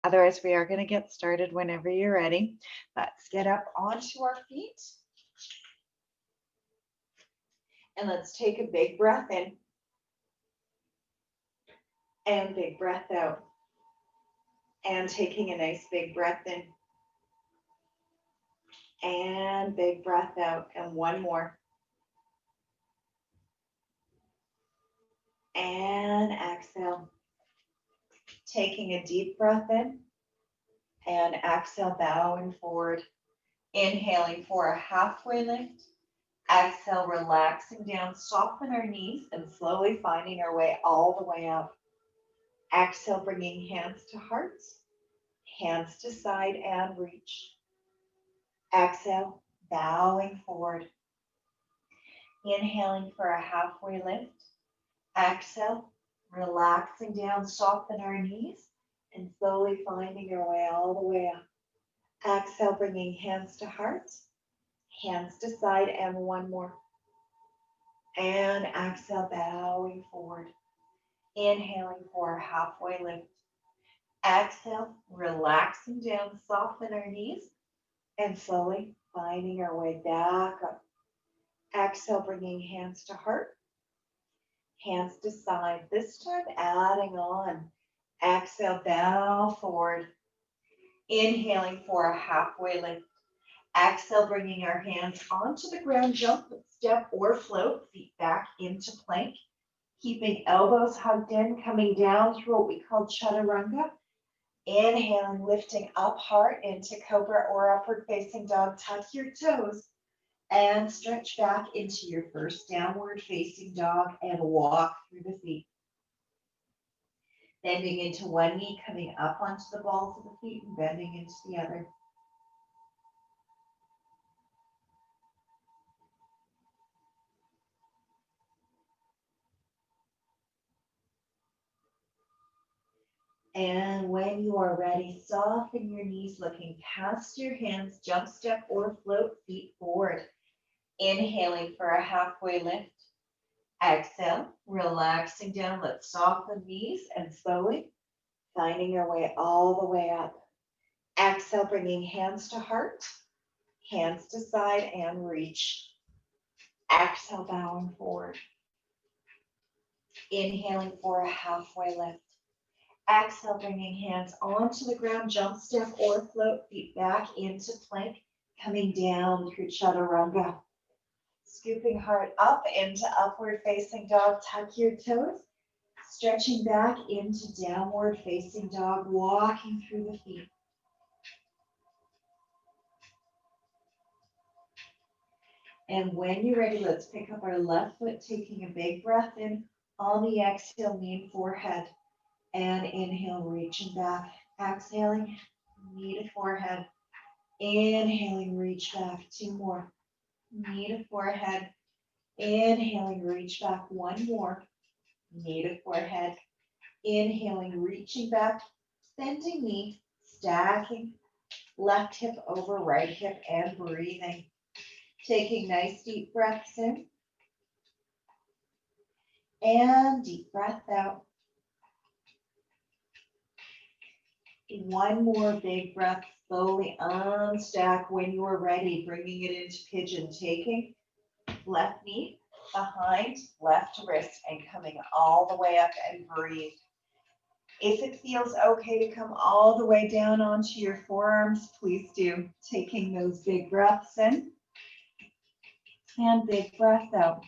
Otherwise, we are going to get started whenever you're ready. Let's get up onto our feet. And let's take a big breath in. And big breath out. And taking a nice big breath in. And big breath out. And one more. And exhale. Taking a deep breath in. And exhale, bowing forward. Inhaling for a halfway lift. Exhale, relaxing down, soften our knees, and slowly finding our way all the way up. Exhale, bringing hands to hearts, hands to side and reach. Exhale, bowing forward. Inhaling for a halfway lift. Exhale, relaxing down, soften our knees, and slowly finding our way all the way up. Exhale, bringing hands to hearts, hands to side, and one more. And exhale, bowing forward. Inhaling for a halfway lift. Exhale, relaxing down, soften our knees, and slowly finding our way back up. Exhale, bringing hands to heart, hands to side. This time adding on. Exhale, bow forward. Inhaling for a halfway lift. Exhale, bringing our hands onto the ground, jump, step, or float, feet back into plank. Keeping elbows hugged in, coming down through what we call chaturanga. Inhaling, lifting up heart into cobra or upward facing dog. Tuck your toes and stretch back into your first downward facing dog and walk through the feet. Bending into one knee, coming up onto the balls of the feet and bending into the other. And when you are ready, soften your knees, looking past your hands, jump, step, or float, feet forward. Inhaling for a halfway lift. Exhale, relaxing down, let's soften knees and slowly finding our way all the way up. Exhale, bringing hands to heart, hands to side and reach. Exhale, bowing forward. Inhaling for a halfway lift. Exhale, bringing hands onto the ground, jump, step, or float, feet back into plank, coming down through chaturanga. Scooping heart up into upward facing dog, tuck your toes, stretching back into downward facing dog, walking through the feet. And when you're ready, let's pick up our left foot, taking a big breath in. On the exhale, knee to forehead. And inhale, reaching back. Exhaling, knee to forehead. Inhaling, reach back. Two more. Knee to forehead. Inhaling, reach back. One more. Knee to forehead. Inhaling, reaching back. Bending knee, stacking. Left hip over right hip and breathing. Taking nice deep breaths in. And deep breath out. One more big breath, slowly unstack when you are ready, bringing it into pigeon, taking left knee behind left wrist and coming all the way up and breathe. If it feels okay to come all the way down onto your forearms, please do. Taking those big breaths in and big breath out.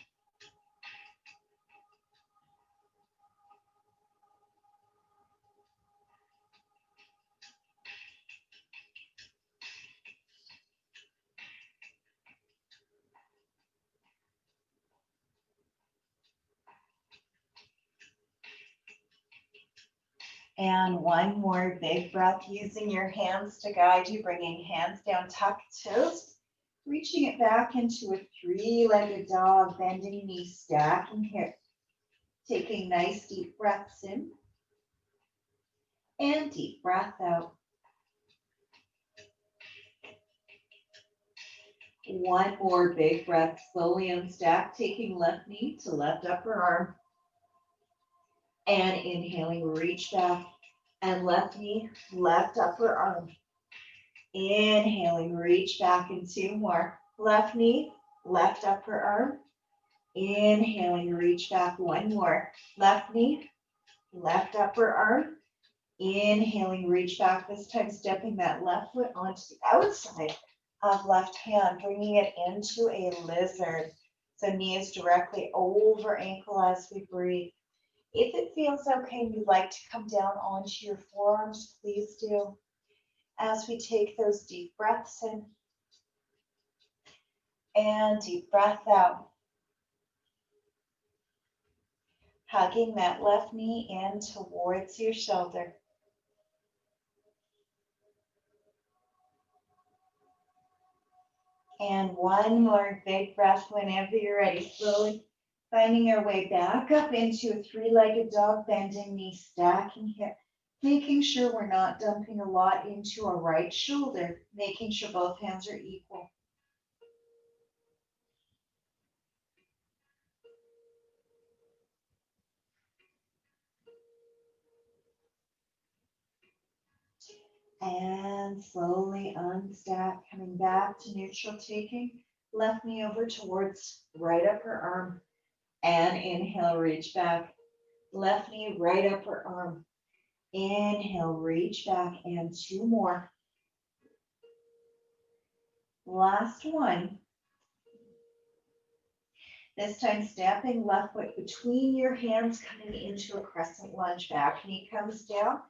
And one more big breath, using your hands to guide you, bringing hands down, tuck toes, reaching it back into a three-legged dog, bending knees, stacking hips, taking nice deep breaths in and deep breath out. One more big breath, slowly unstack, taking left knee to left upper arm. And inhaling, reach back. And left knee, left upper arm. Inhaling, reach back and 2 more. Left knee, left upper arm. Inhaling, reach back 1 more. Left knee, left upper arm. Inhaling, reach back, this time stepping that left foot onto the outside of left hand, bringing it into a lizard. So knees directly over ankle as we breathe. If it feels okay and you'd like to come down onto your forearms, please do. As we take those deep breaths in and deep breath out. Hugging that left knee in towards your shoulder. And one more big breath whenever you're ready. Slowly finding our way back up into a 3-legged dog, bending knee, stacking hip. Making sure we're not dumping a lot into our right shoulder. Making sure both hands are equal. And slowly unstack, coming back to neutral, taking left knee over towards right upper arm. And inhale, reach back. Left knee, right upper arm. Inhale, reach back, and 2 more. Last one. This time, stepping left foot between your hands, coming into a crescent lunge. Back knee comes down,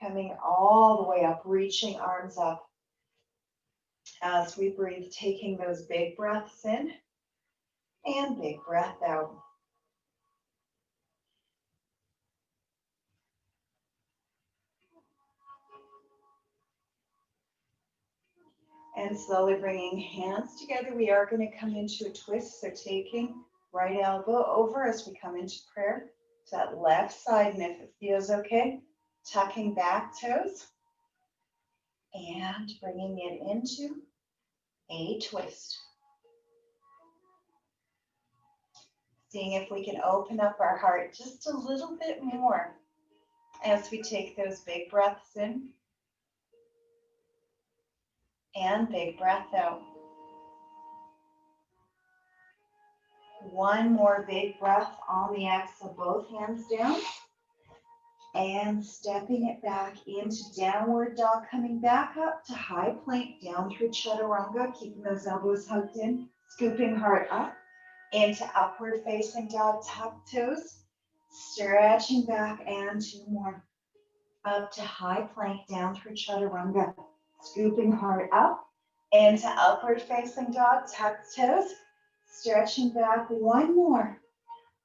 coming all the way up, reaching arms up. As we breathe, taking those big breaths in and big breath out. And slowly bringing hands together, we are going to come into a twist. So taking right elbow over as we come into prayer to that left side. And if it feels okay, tucking back toes and bringing it into a twist. Seeing if we can open up our heart just a little bit more as we take those big breaths in and big breath out. One more big breath on the exhale, both hands down. And stepping it back into downward dog, coming back up to high plank, down through chaturanga, keeping those elbows hugged in, scooping heart up, into upward facing dog, tuck toes, stretching back, and 2 more. Up to high plank, down through chaturanga, scooping heart up, into upward facing dog, tuck toes, stretching back, 1 more.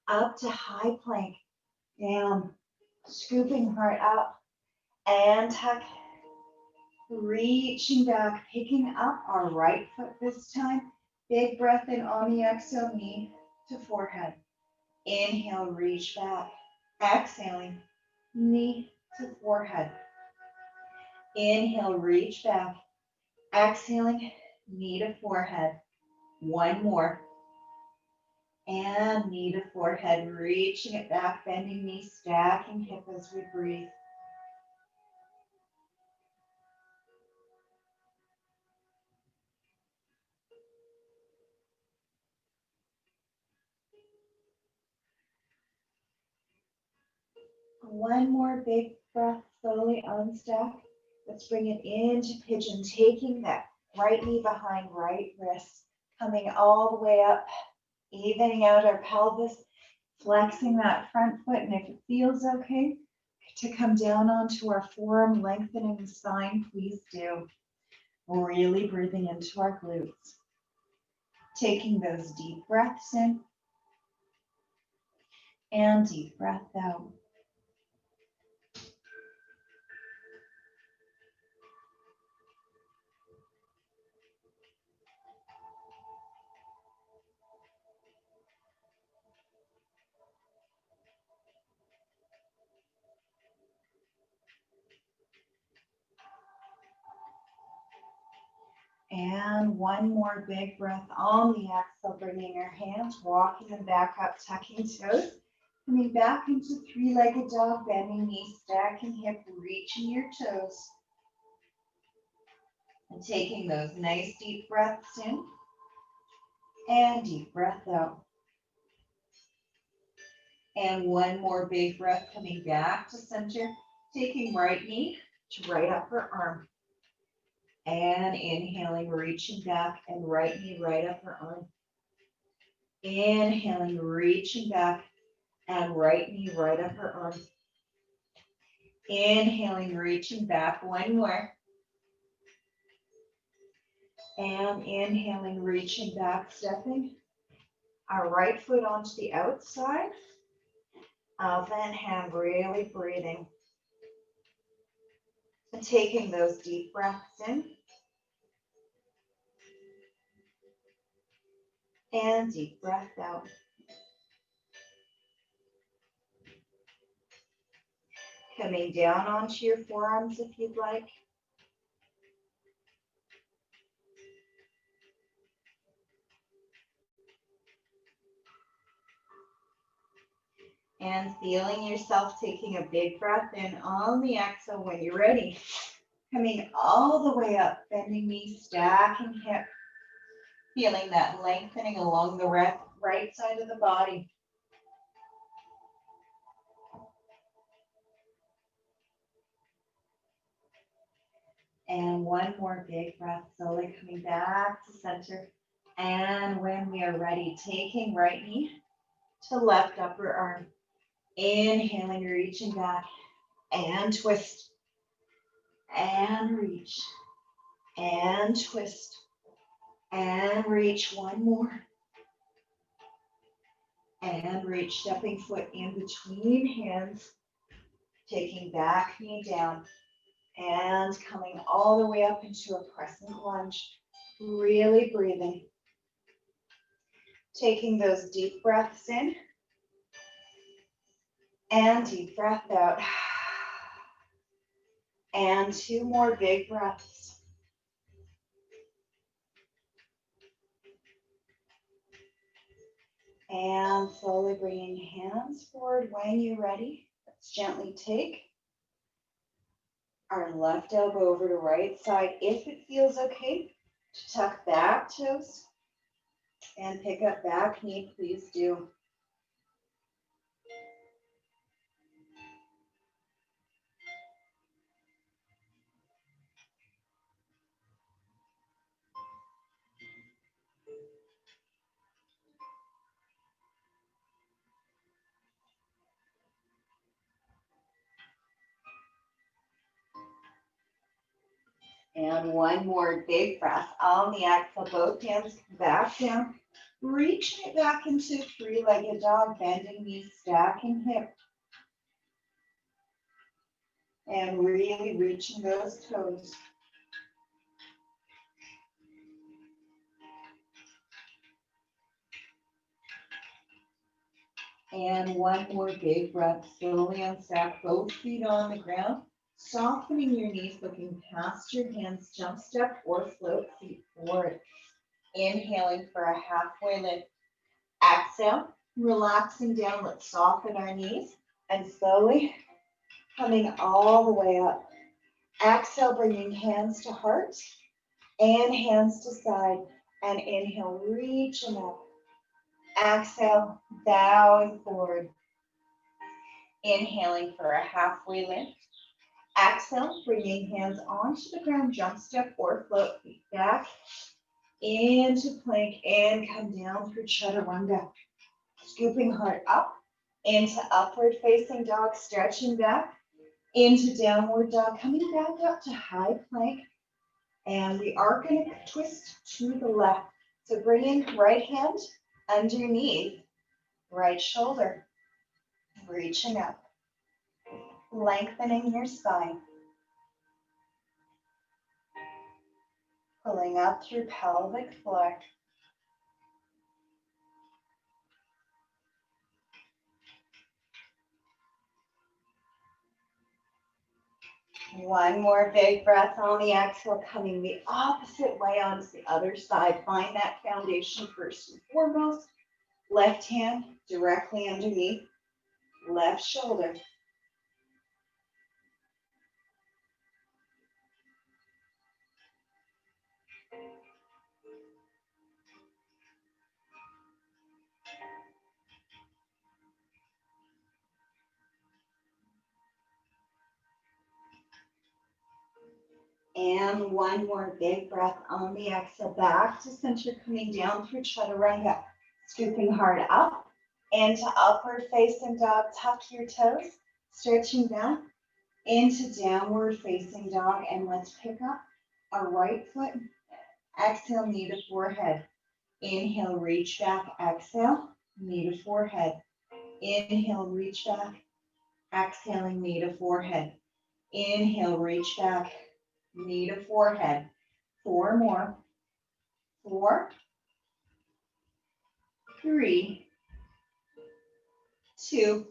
Up to high plank, down, scooping heart up, and tuck, reaching back, picking up our right foot this time. Big breath in on the exhale, knee to forehead. Inhale, reach back. Exhaling, knee to forehead. Inhale, reach back. Exhaling, knee to forehead. 1 more. And knee to forehead, reaching it back, bending knee, stacking hip as we breathe. One more big breath, slowly unstack. Let's bring it into pigeon, taking that right knee behind right wrist, coming all the way up, evening out our pelvis, flexing that front foot, and if it feels okay to come down onto our forearm, lengthening the spine, please do. Really breathing into our glutes. Taking those deep breaths in and deep breath out. And one more big breath on the exhale, bringing your hands, walking them back up, tucking toes, Coming back into three-legged dog, bending knees, stacking hip, reaching your toes. And taking those nice deep breaths in and deep breath out. And one more big breath coming back to center, taking right knee to right upper arm. And inhaling, reaching back, and right knee, right upper arm. Inhaling, reaching back, and right knee, right upper arm. Inhaling, reaching back, one more. And inhaling, reaching back, stepping our right foot onto the outside of that hand, really breathing. And taking those deep breaths in and deep breath out. Coming down onto your forearms if you'd like. And feeling yourself taking a big breath in on the exhale when you're ready. Coming all the way up, bending knees, stacking hip. Feeling that lengthening along the right side of the body. And one more big breath, slowly coming back to center. And when we are ready, taking right knee to left upper arm. Inhaling, reaching back, and twist, and reach, and twist, and reach. One more, and reach, stepping foot in between hands, taking back knee down, and coming all the way up into a crescent lunge, really breathing. Taking those deep breaths in, and deep breath out. And two more big breaths. And slowly bringing hands forward when you're ready. Let's gently take our left elbow over to right side. If it feels okay to tuck back toes and pick up back knee, please do. And one more big breath on the exhale, both hands back down. Reaching it back into three-legged dog, bending knees, stacking hip. And really reaching those toes. And one more big breath, slowly unstack both feet on the ground. Softening your knees, looking past your hands, jump step or float feet forward. Inhaling for a halfway lift. Exhale, relaxing down, let's soften our knees. And slowly coming all the way up. Exhale, bringing hands to heart and hands to side. And inhale, reaching up. Exhale, bowing forward. Inhaling for a halfway lift. Exhale, bringing hands onto the ground, jump step or float feet back into plank and come down through chaturanga. Scooping heart up into upward facing dog, stretching back into downward dog, coming back up to high plank. And we are going to twist to the left. So bring in right hand underneath right shoulder, reaching up, lengthening your spine. Pulling up through pelvic floor. One more big breath on the exhale, coming the opposite way onto the other side. Find that foundation first and foremost. Left hand directly underneath. left shoulder. And one more big breath on the exhale, back to center, coming down through chaturanga, scooping hard up into upward facing dog. Tuck your toes, stretching back into downward facing dog. And let's pick up our right foot. Exhale, knee to forehead. Inhale, reach back. Exhale, knee to forehead. Inhale, reach back. Exhaling, knee to forehead. Inhale, reach back. Knee to forehead. 4 more. 4, 3, 2,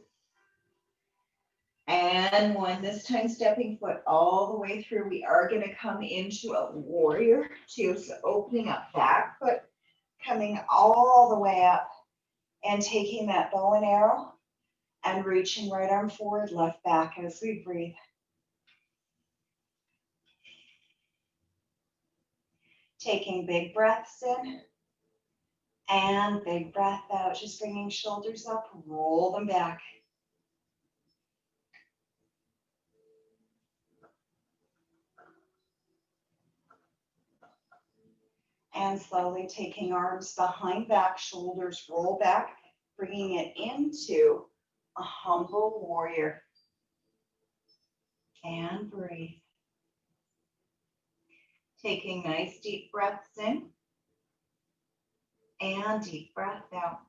and 1. This time stepping foot all the way through. We are going to come into a warrior 2. So opening up back foot, coming all the way up and taking that bow and arrow and reaching right arm forward, left back as we breathe. Taking big breaths in and big breath out, just bringing shoulders up, roll them back. And slowly taking arms behind back, shoulders roll back, bringing it into a humble warrior. And breathe. Taking nice deep breaths in and deep breath out.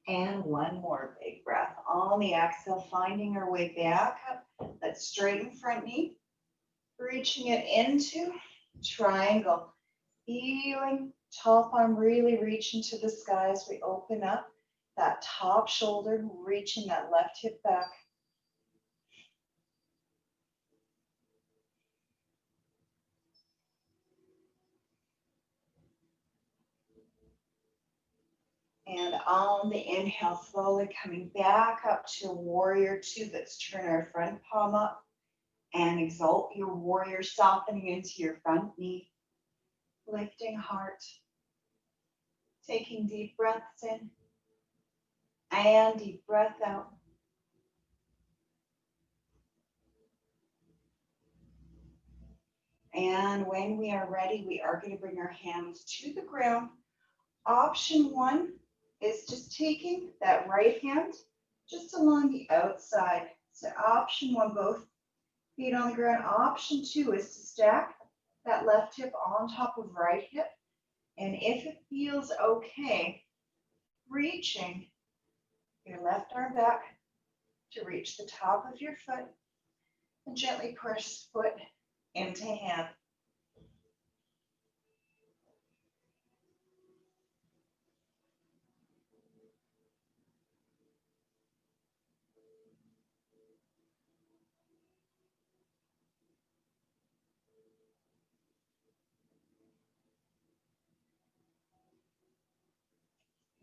And one more big breath on the exhale, finding our way back up. Let's straighten front knee, reaching it into triangle. Feeling top arm really reaching to the sky as we open up that top shoulder, reaching that left hip back. And on the inhale, slowly coming back up to warrior 2. Let's turn our front palm up and exalt your warrior, softening into your front knee, lifting heart, taking deep breaths in and deep breath out. And when we are ready, we are going to bring our hands to the ground. Option 1 is just taking that right hand just along the outside. So option 1, both feet on the ground. Option 2 is to stack that left hip on top of right hip. And if it feels okay, reaching your left arm back to reach the top of your foot and gently push foot into hand.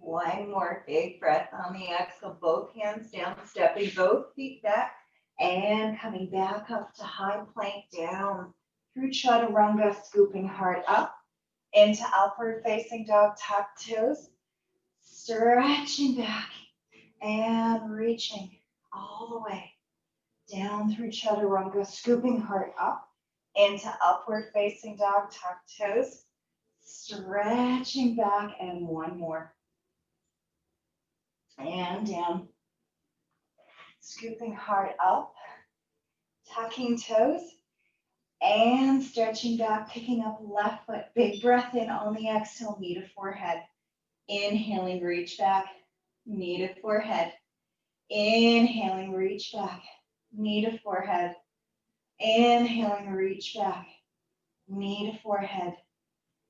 One more big breath on the exhale, both hands down, stepping both feet back and coming back up to high plank, down through chaturanga, scooping hard up into upward facing dog, tuck toes, stretching back and reaching all the way down through chaturanga, scooping hard up into upward facing dog, tuck toes, stretching back, and one more. And down, scooping hard up, tucking toes, and stretching back, picking up left foot. Big breath in on the exhale, knee to forehead. Inhaling, reach back, knee to forehead. Inhaling, reach back, knee to forehead. Inhaling, reach back, knee to forehead.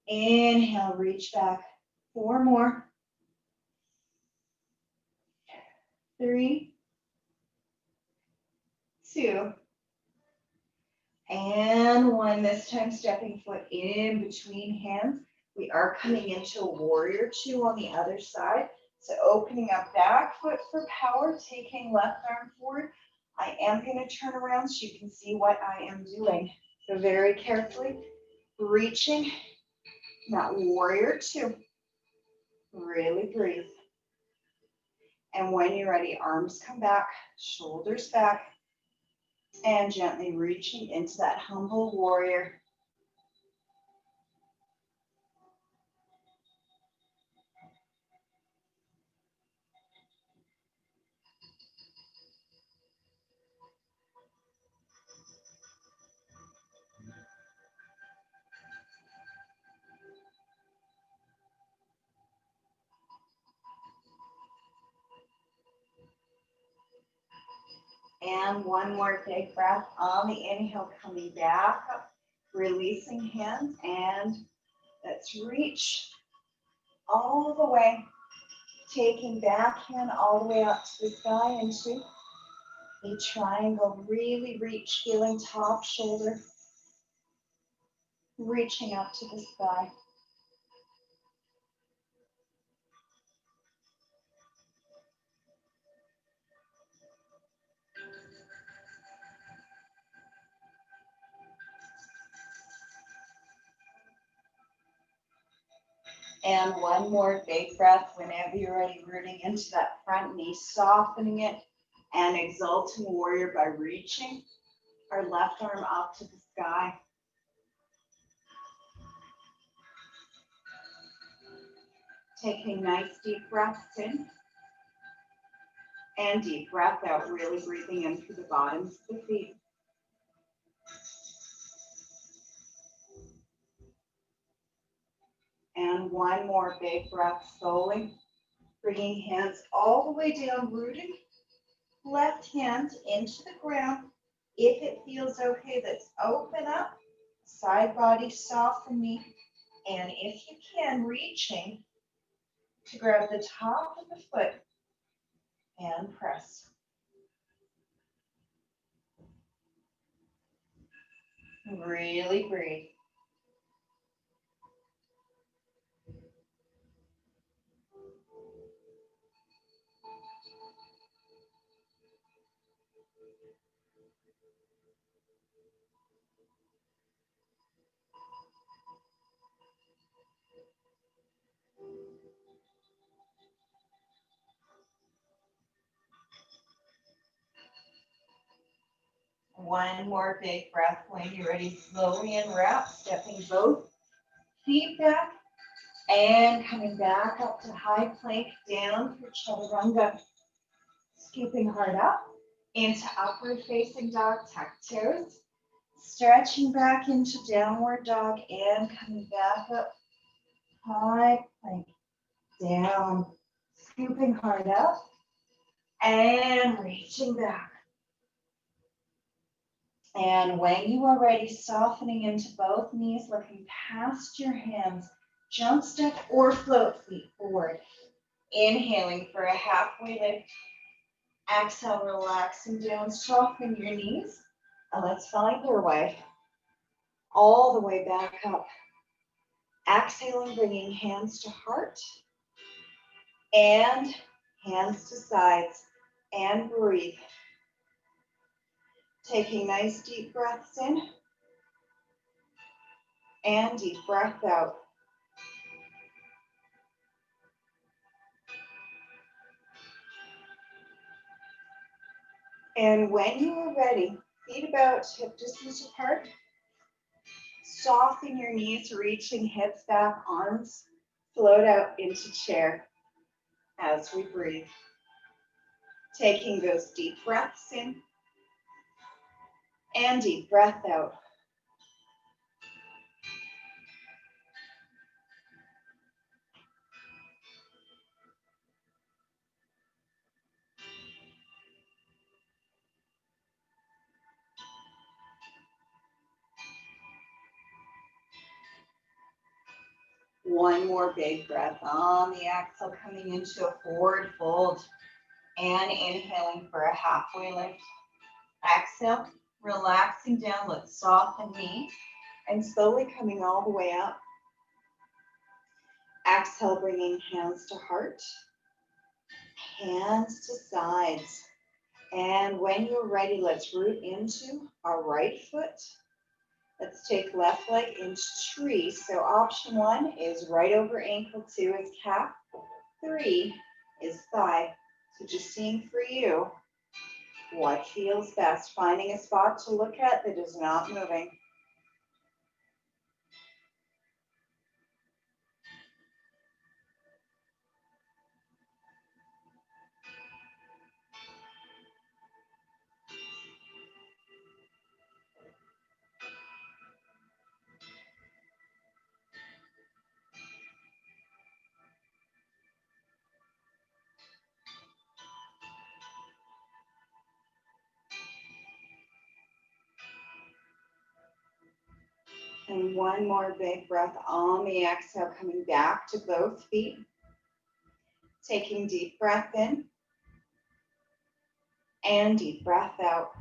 Inhale, reach back. 4 more. 3, 2, And one, this time stepping foot in between hands. We are coming into warrior two on the other side. So opening up back foot for power, taking left arm forward. I am going to turn around so you can see what I am doing. So very carefully reaching that warrior two. Really breathe. And when you're ready, arms come back, shoulders back, and gently reaching into that humble warrior. And one more big breath on the inhale, coming back up, releasing hands, and let's reach all the way, taking back hand all the way up to the sky into a triangle. Really reach, feeling top shoulder, reaching up to the sky. And one more big breath whenever you're ready, rooting into that front knee, softening it, and exalting warrior by reaching our left arm up to the sky. Taking nice deep breaths in and deep breath out, really breathing in through the bottoms of the feet. And one more big breath, slowly bringing hands all the way down, rooting left hand into the ground. If it feels okay, let's open up, side body softening, and if you can, reaching to grab the top of the foot and press. Really breathe. One more big breath when you're ready. Slowly unwrap, stepping both feet back and coming back up to high plank, down for chaturanga. Scooping hard up into upward facing dog, tuck toes. Stretching back into downward dog and coming back up, high plank, down. Scooping hard up and reaching back. And when you are ready, softening into both knees, looking past your hands, jump step or float feet forward. Inhaling for a halfway lift. Exhale, relaxing down, soften your knees. And let's find our way all the way back up. Exhaling, bringing hands to heart and hands to sides, and breathe. Taking nice deep breaths in and deep breath out. And when you are ready, feet about hip distance apart. Soften your knees, reaching hips back, arms float out into chair as we breathe. Taking those deep breaths in and deep breath out. One more big breath on the exhale, coming into a forward fold and inhaling for a halfway lift. Exhale, Relaxing down, let's soften knees and slowly coming all the way up. Exhale, bringing hands to heart, hands to sides. And when you're ready, let's root into our right foot. Let's take left leg into tree. So option 1 is right over ankle, 2 is calf, 3 is thigh. So just seeing for you what feels best, finding a spot to look at that is not moving. And one more big breath on the exhale, coming back to both feet. Taking deep breath in and deep breath out.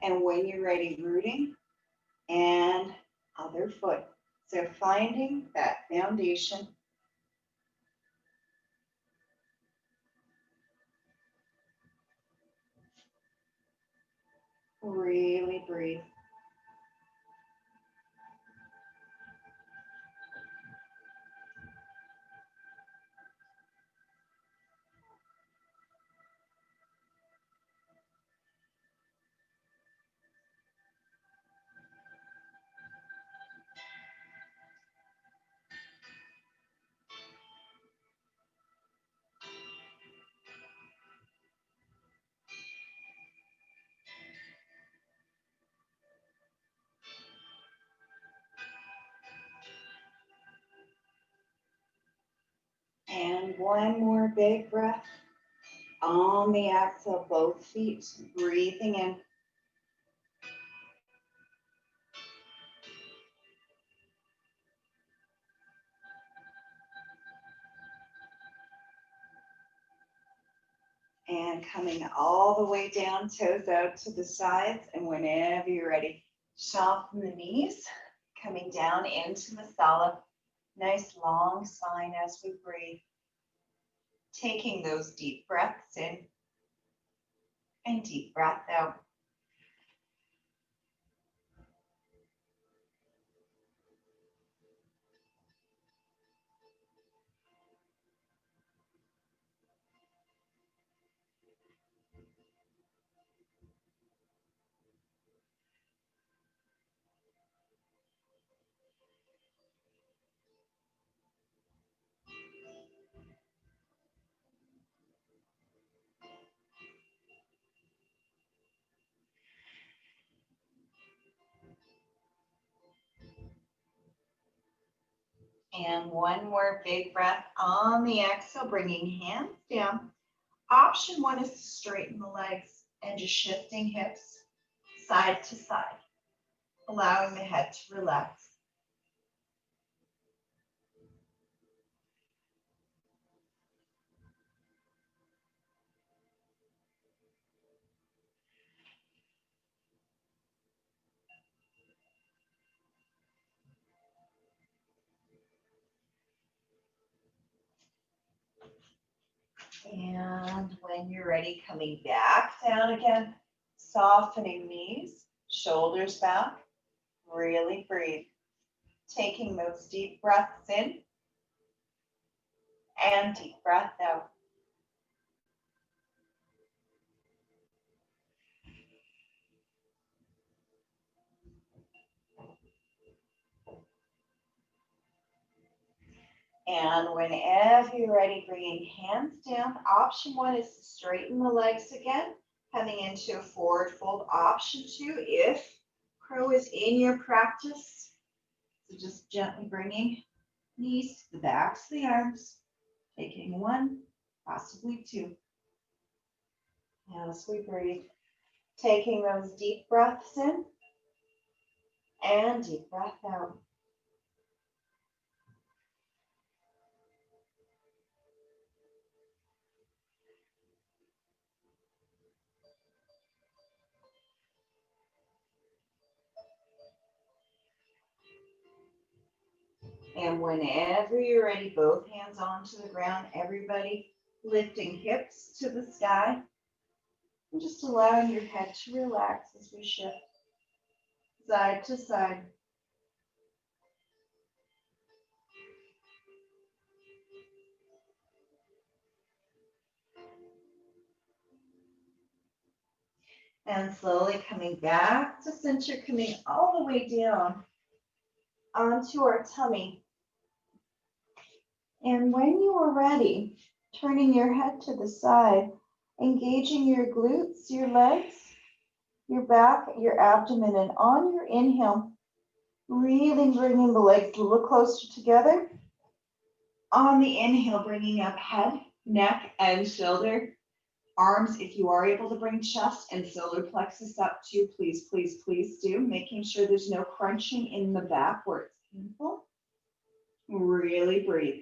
And when you're ready, rooting and other foot. So finding that foundation. Really breathe. And one more big breath on the exhale, both feet, breathing in. And coming all the way down, toes out to the sides. And whenever you're ready, soften the knees, coming down into Masala. Nice long spine as we breathe. Taking those deep breaths in and deep breath out. And one more big breath on the exhale, bringing hands down. Option 1 is to straighten the legs and just shifting hips side to side, allowing the head to relax. And when you're ready, coming back down again, softening knees, shoulders back, really breathe. Taking those deep breaths in and deep breath out. And whenever you're ready, bringing hands down. Option 1 is to straighten the legs again, coming into a forward fold. Option 2, if crow is in your practice, so just gently bringing knees to the backs of the arms, taking 1, possibly 2. As we breathe, taking those deep breaths in and deep breath out. And whenever you're ready, both hands onto the ground, everybody lifting hips to the sky. And just allowing your head to relax as we shift side to side. And slowly coming back to center, coming all the way down onto our tummy. And when you are ready, turning your head to the side, engaging your glutes, your legs, your back, your abdomen, and on your inhale, really bringing the legs a little closer together. On the inhale, bringing up head, neck, and shoulder. Arms, if you are able to bring chest and solar plexus up too, please, please, please do. Making sure there's no crunching in the back where it's painful. Really breathe.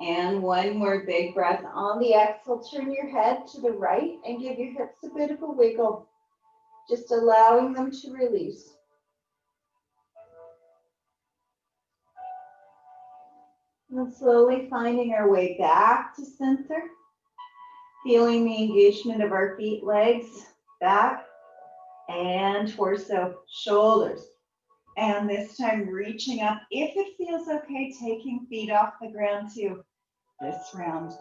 And one more big breath on the exhale. Turn your head to the right and give your hips a bit of a wiggle, just allowing them to release. And slowly finding our way back to center, feeling the engagement of our feet, legs, back, and torso, shoulders. And this time reaching up, if it feels okay, taking feet off the ground too, this round.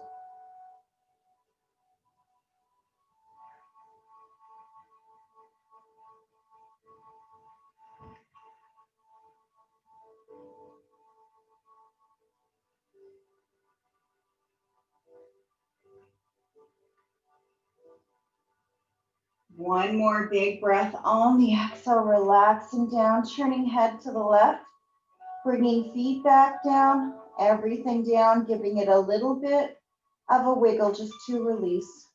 One more big breath on the exhale, relaxing down, turning head to the left, bringing feet back down, everything down, giving it a little bit of a wiggle just to release.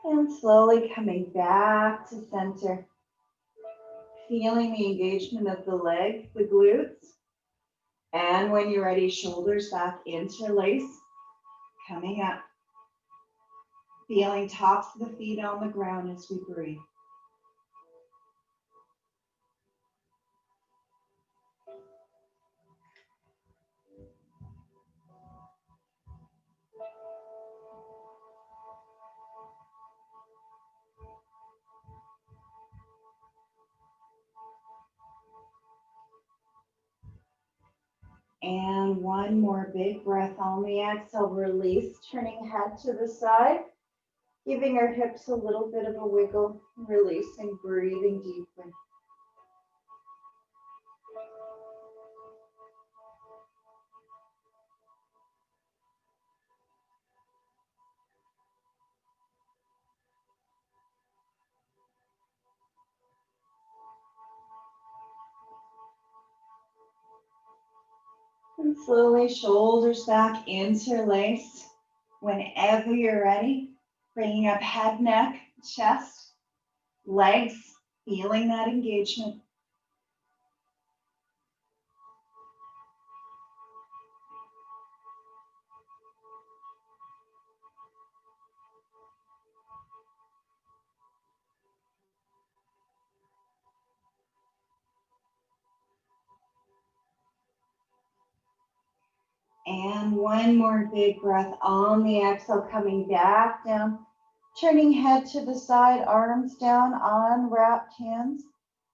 And slowly coming back to center, feeling the engagement of the legs, the glutes. And when you're ready, shoulders back, interlace, coming up. Feeling tops of the feet on the ground as we breathe. And one more big breath on the exhale, release, turning head to the side, giving our hips a little bit of a wiggle, releasing, breathing deeply. And slowly, shoulders back, interlace. Whenever you're ready, bringing up head, neck, chest, legs, feeling that engagement. And one more big breath on the exhale, coming back down, turning head to the side, arms down, unwrapped hands,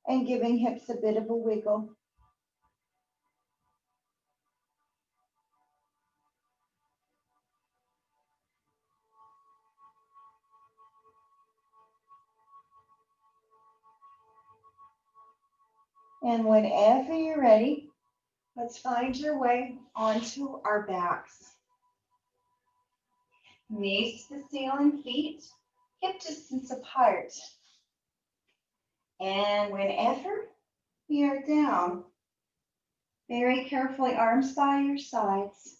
and giving hips a bit of a wiggle. And whenever you're ready, let's find your way onto our backs. Knees to the ceiling, feet hip distance apart. And whenever we are down, very carefully, arms by your sides.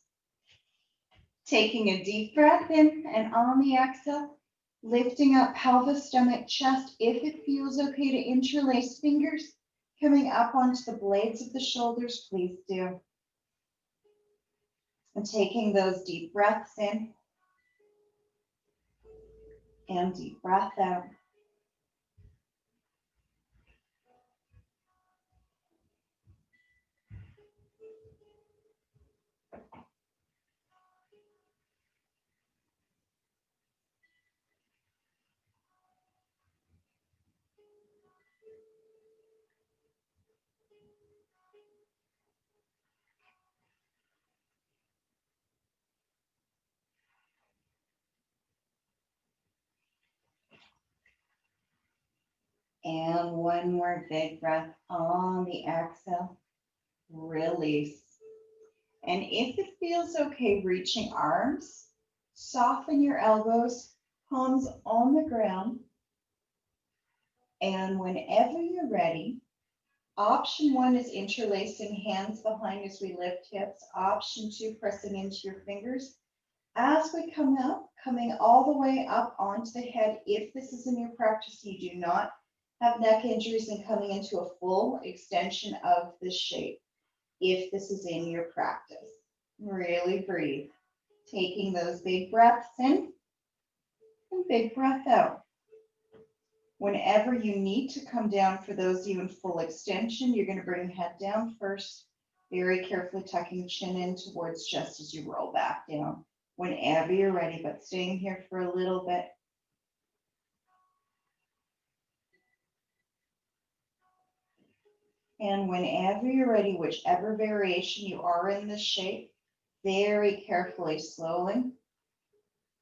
Taking a deep breath in, and on the exhale, lifting up pelvis, stomach, chest. If it feels okay to interlace fingers, coming up onto the blades of the shoulders, please do. And taking those deep breaths in and deep breath out. And one more big breath on the exhale. Release. And if it feels okay, reaching arms, soften your elbows, palms on the ground. And whenever you're ready, option one is interlacing hands behind as we lift hips. Option two, pressing into your fingers. As we come up, coming all the way up onto the head. If this is in your practice, you do not have neck injuries, and coming into a full extension of the shape. If this is in your practice, really breathe. Taking those big breaths in and big breath out. Whenever you need to come down, for those of you in full extension, you're going to bring head down first, very carefully tucking chin in towards chest as you roll back down. Whenever you're ready, but staying here for a little bit. And whenever you're ready, whichever variation you are in this shape, very carefully, slowly,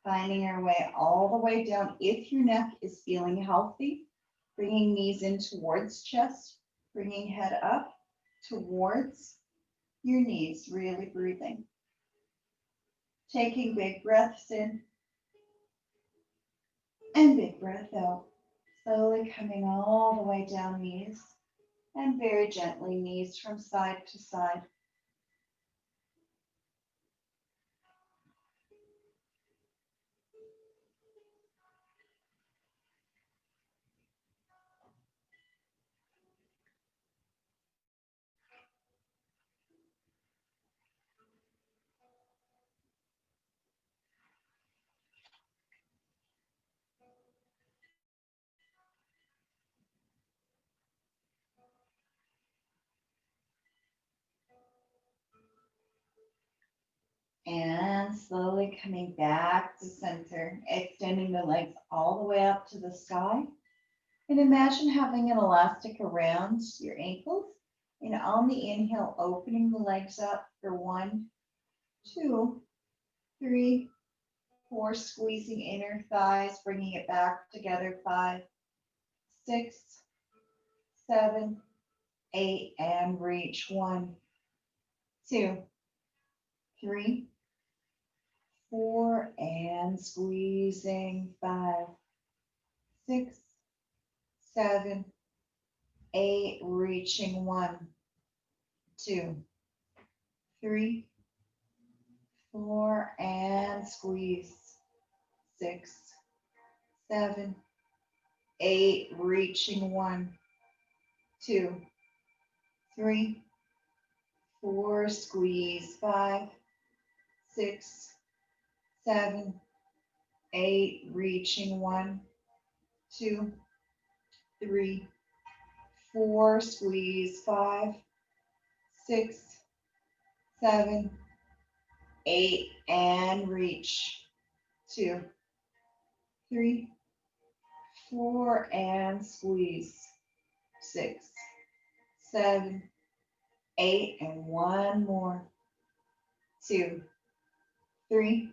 finding your way all the way down. If your neck is feeling healthy, bringing knees in towards chest, bringing head up towards your knees, really breathing. Taking big breaths in and big breath out. Slowly coming all the way down, knees, and very gently knees from side to side. And slowly coming back to center, extending the legs all the way up to the sky. And imagine having an elastic around your ankles. And on the inhale, opening the legs up for 1, 2, 3, 4, squeezing inner thighs, bringing it back together, 5, 6, 7, 8, and reach, 1, 2, 3, 4, and squeezing, 5, 6, 7, 8, reaching, 1, 2, 3, 4, and squeeze, 6, 7, 8, reaching, 1, 2, 3, 4, squeeze, 5, 6, 7, 8, reaching, 1, 2, 3, 4, squeeze, 5, 6, 7, 8, and reach, 2, 3, 4, and squeeze, 6, 7, 8, and one more, 2, 3,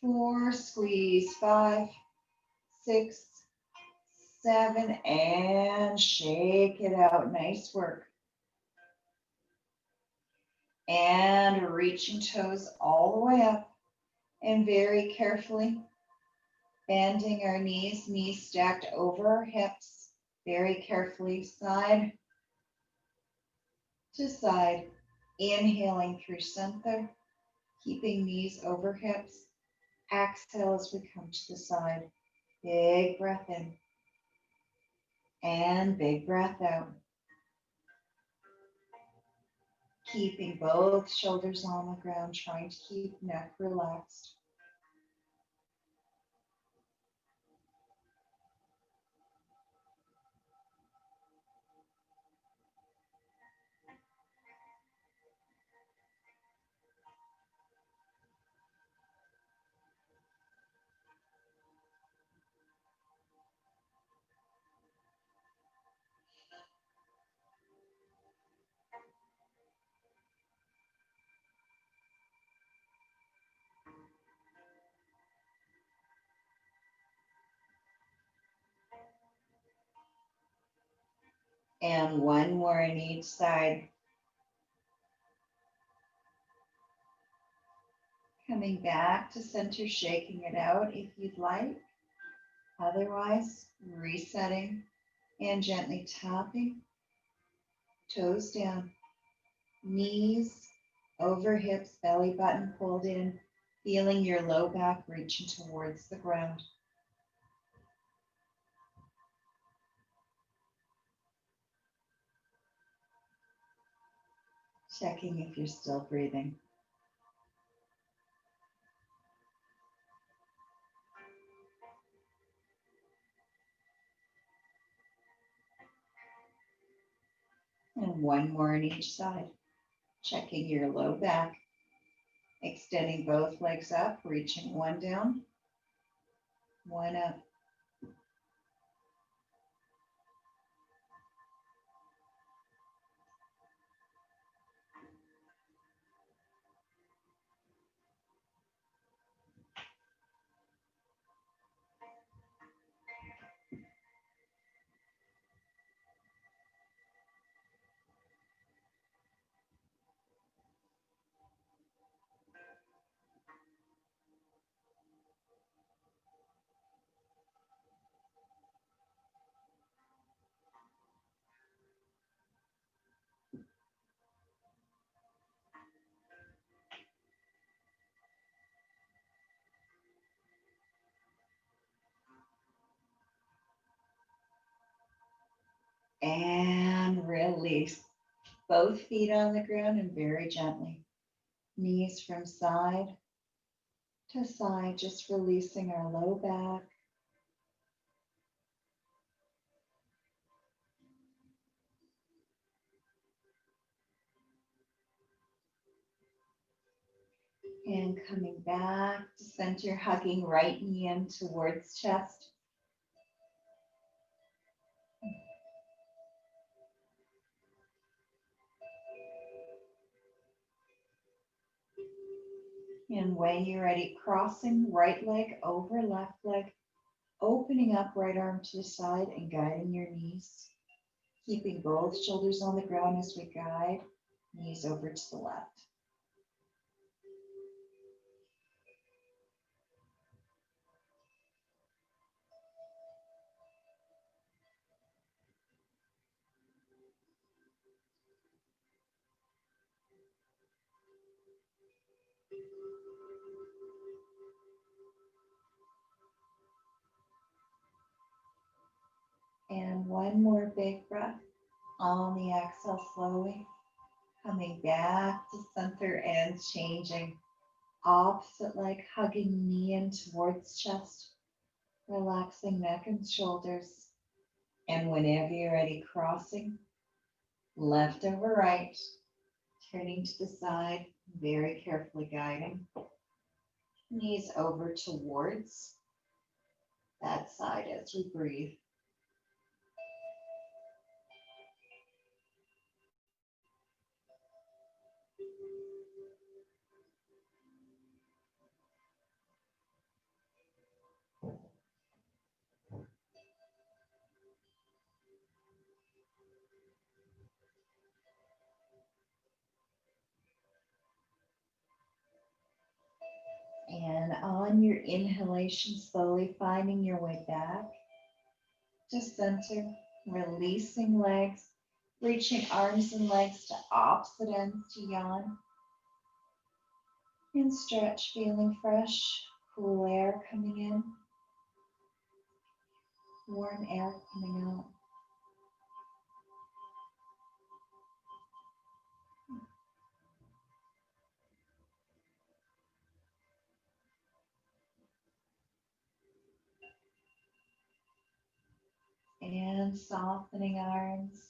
4, squeeze, 5, 6, 7, and shake it out. Nice work. And reaching toes all the way up, and very carefully bending our knees, knees stacked over our hips, very carefully side to side, inhaling through center, Keeping knees over hips. Exhale as we come to the side. Big breath in. And big breath out. Keeping both shoulders on the ground, trying to keep neck relaxed. And one more on each side. Coming back to center, shaking it out if you'd like. Otherwise, resetting and gently tapping. Toes down. Knees over hips, belly button pulled in. Feeling your low back reaching towards the ground. Checking if you're still breathing. And one more on each side. Checking your low back. Extending both legs up, reaching one down, one up. And release. Both feet on the ground and very gently. Knees from side to side, just releasing our low back. And coming back to center, hugging right knee in towards chest. And when you're ready, crossing right leg over left leg, opening up right arm to the side and guiding your knees. Keeping both shoulders on the ground as we guide, knees over to the left. And one more big breath on the exhale, slowly coming back to center and changing. Opposite leg, hugging knee in towards chest, relaxing neck and shoulders. And whenever you're ready, crossing left over right, turning to the side, very carefully guiding. Knees over towards that side as we breathe. And on your inhalation, slowly finding your way back to center, releasing legs, reaching arms and legs to opposite ends to yawn. And stretch, feeling fresh, cool air coming in, warm air coming out. And softening arms,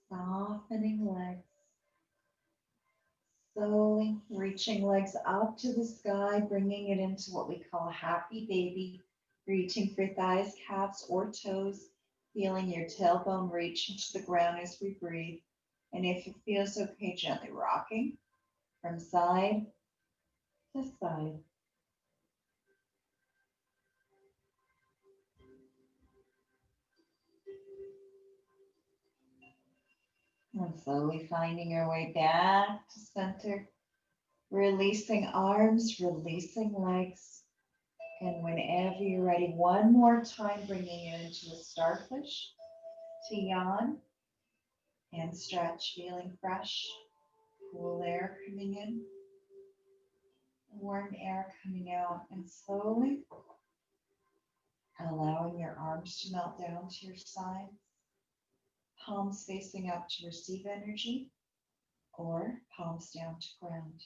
softening legs. Slowly reaching legs up to the sky, bringing it into what we call a happy baby. Reaching for thighs, calves, or toes. Feeling your tailbone reach into the ground as we breathe. And if it feels okay, gently rocking from side to side. And slowly finding your way back to center. Releasing arms, releasing legs. And whenever you're ready, one more time, bringing it into a starfish, to yawn and stretch, feeling fresh, cool air coming in, warm air coming out, and slowly allowing your arms to melt down to your sides, palms facing up to receive energy, or palms down to ground.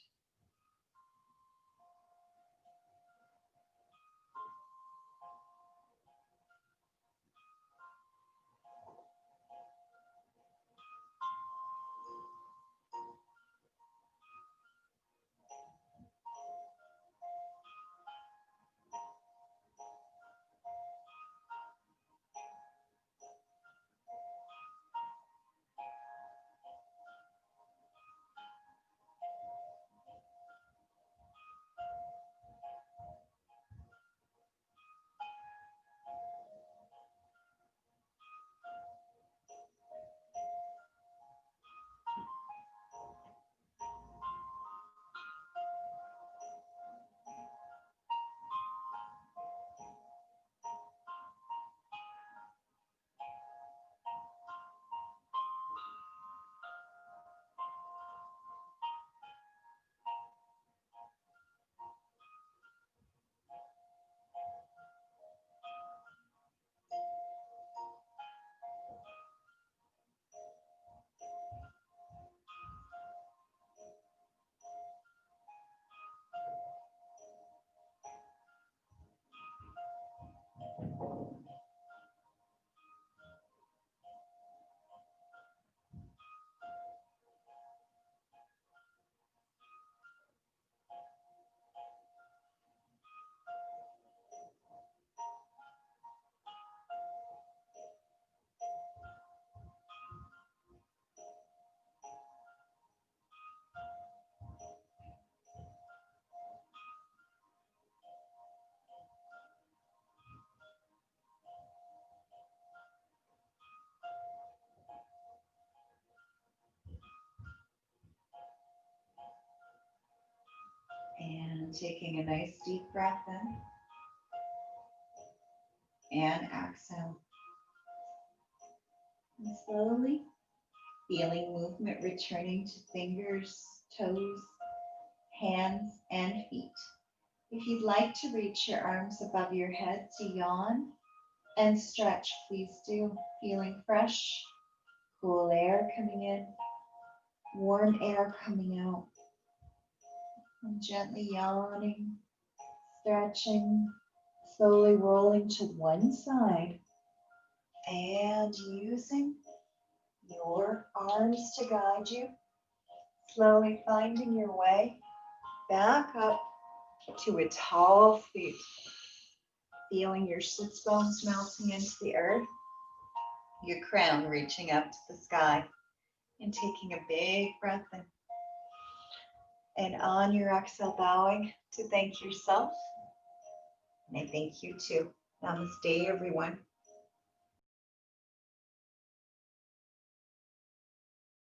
And taking a nice deep breath in and exhale. And slowly feeling movement returning to fingers, toes, hands, and feet. If you'd like to reach your arms above your head to yawn and stretch, please do. Feeling fresh, cool air coming in, warm air coming out. And gently yawning, stretching, slowly rolling to one side. And using your arms to guide you, slowly finding your way back up to a tall seat. Feeling your sits bones melting into the earth, your crown reaching up to the sky, and taking a big breath in. And on your exhale, bowing to thank yourself. And I thank you too. Namaste, everyone.